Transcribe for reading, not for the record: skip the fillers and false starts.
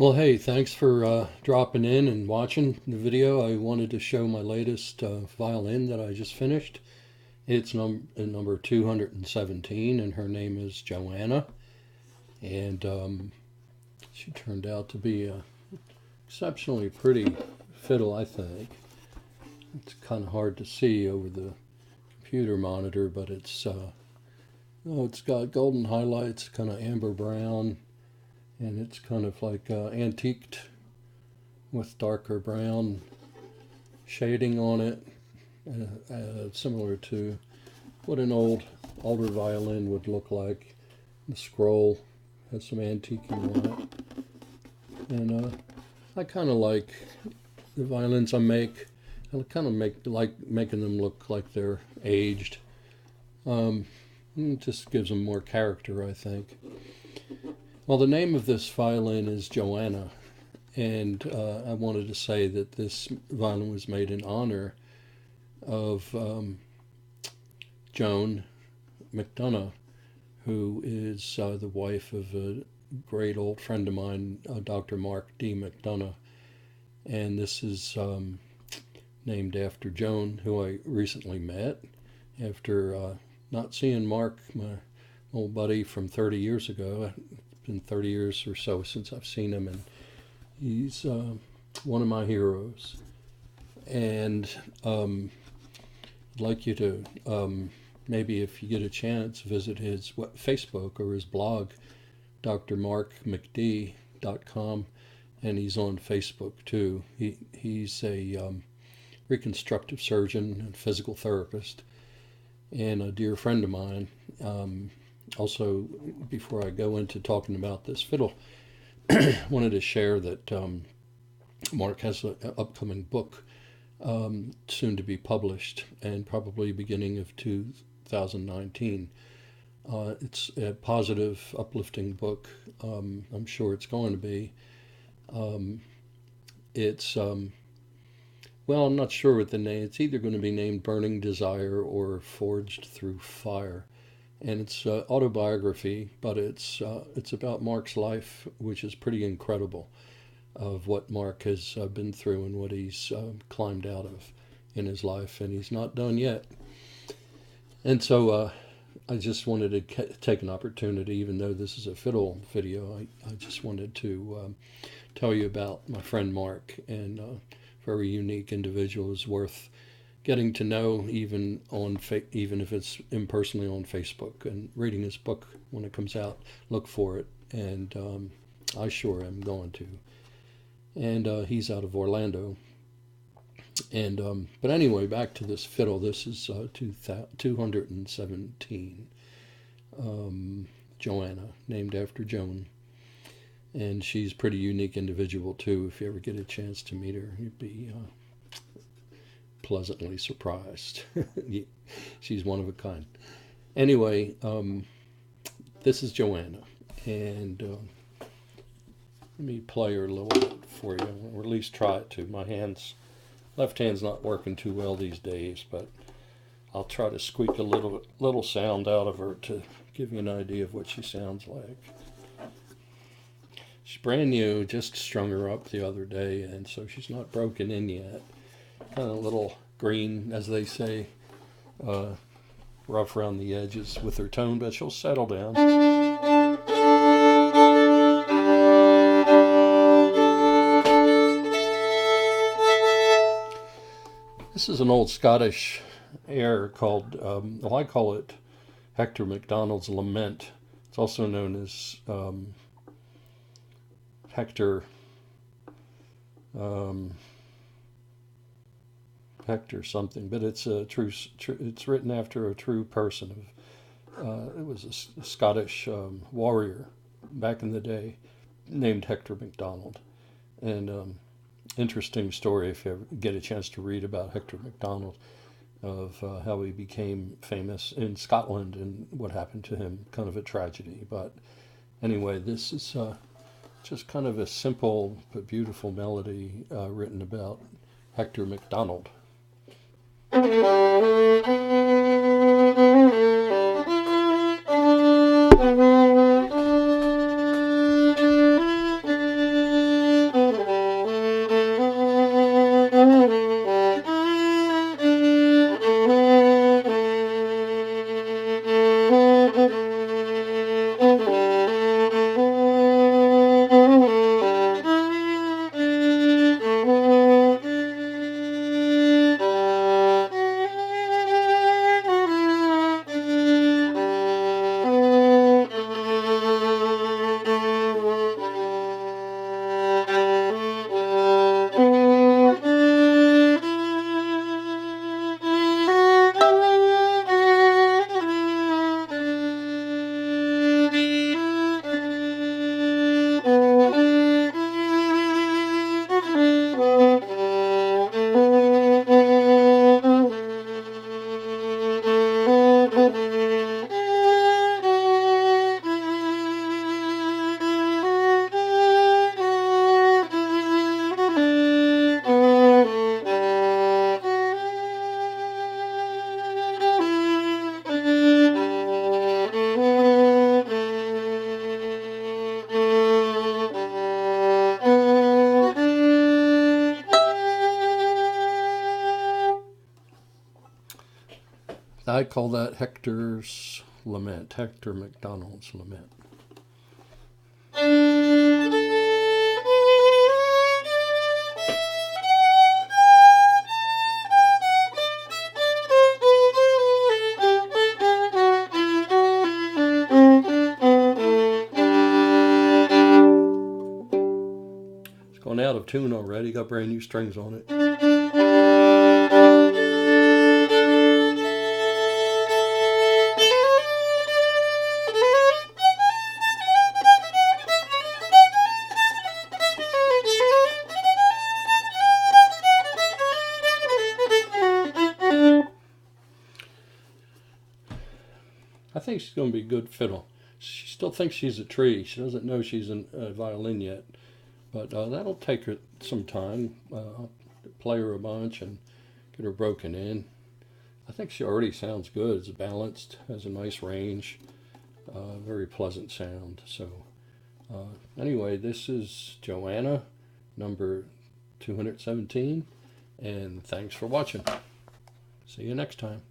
Well, hey, thanks for dropping in and watching the video. I wanted to show my latest violin that I just finished. It's number 217, and her name is Joanna. And she turned out to be a exceptionally pretty fiddle, I think. It's kind of hard to see over the computer monitor, but it's got golden highlights, kind of amber brown, and it's kind of like antiqued with darker brown shading on it, similar to what an older violin would look like. The scroll has some antiquing on it, and I kind of like the violins I make. I kind of like making them look like they're aged. It just gives them more character, I think. Well, the name of this violin is Joanna, and I wanted to say that this violin was made in honor of Joan McDonough, who is the wife of a great old friend of mine, Dr. Mark D McDonough. And this is named after Joan, who I recently met after not seeing Mark, my old buddy from 30 years ago. It's been 30 years or so since I've seen him, and he's one of my heroes. And I'd like you to maybe, if you get a chance, visit his Facebook or his blog, drmarkmcd.com, and he's on Facebook too. He's a reconstructive surgeon and physical therapist, and a dear friend of mine. Also, before I go into talking about this fiddle, wanted to share that Mark has an upcoming book soon to be published, and probably beginning of 2019. It's a positive, uplifting book. I'm sure it's going to be. It's well, I'm not sure what the name. It's either going to be named Burning Desire or Forged Through Fire, and it's autobiography, but it's about Mark's life, which is pretty incredible, of what Mark has been through and what he's climbed out of in his life, and he's not done yet. And so I just wanted to take an opportunity, even though this is a fiddle video, I just wanted to tell you about my friend Mark, and very unique individual, is worth getting to know, even if it's impersonally on Facebook, and reading his book when it comes out. Look for it, and I sure am going to. And he's out of Orlando. And but anyway, back to this fiddle. This is 217, Joanna, named after Joan. And she's a pretty unique individual too. If you ever get a chance to meet her, you'd be pleasantly surprised. She's one of a kind. Anyway, this is Joanna, and let me play her a little bit for you, or at least try it to. My left hand's not working too well these days, but I'll try to squeak a little sound out of her to give you an idea of what she sounds like. She's brand new, just strung her up the other day, and so she's not broken in yet. Kind of a little green, as they say, rough around the edges with her tone, but she'll settle down. This is an old Scottish air called, well, I call it Hector MacDonald's Lament. It's also known as Hector something, but it's it's written after a true person. It was a Scottish warrior back in the day named Hector MacDonald. And interesting story if you ever get a chance to read about Hector MacDonald, of how he became famous in Scotland and what happened to him. Kind of a tragedy. But anyway, this is just kind of a simple but beautiful melody written about Hector MacDonald. I call that Hector's Lament, Hector McDonough's Lament. It's going out of tune already, got brand new strings on it. I think she's going to be a good fiddle. She still thinks she's a tree. She doesn't know she's a violin yet. But that'll take her some time. Play her a bunch and get her broken in. I think she already sounds good. It's balanced, has a nice range, very pleasant sound. So anyway, this is Joanna, number 217. And thanks for watching. See you next time.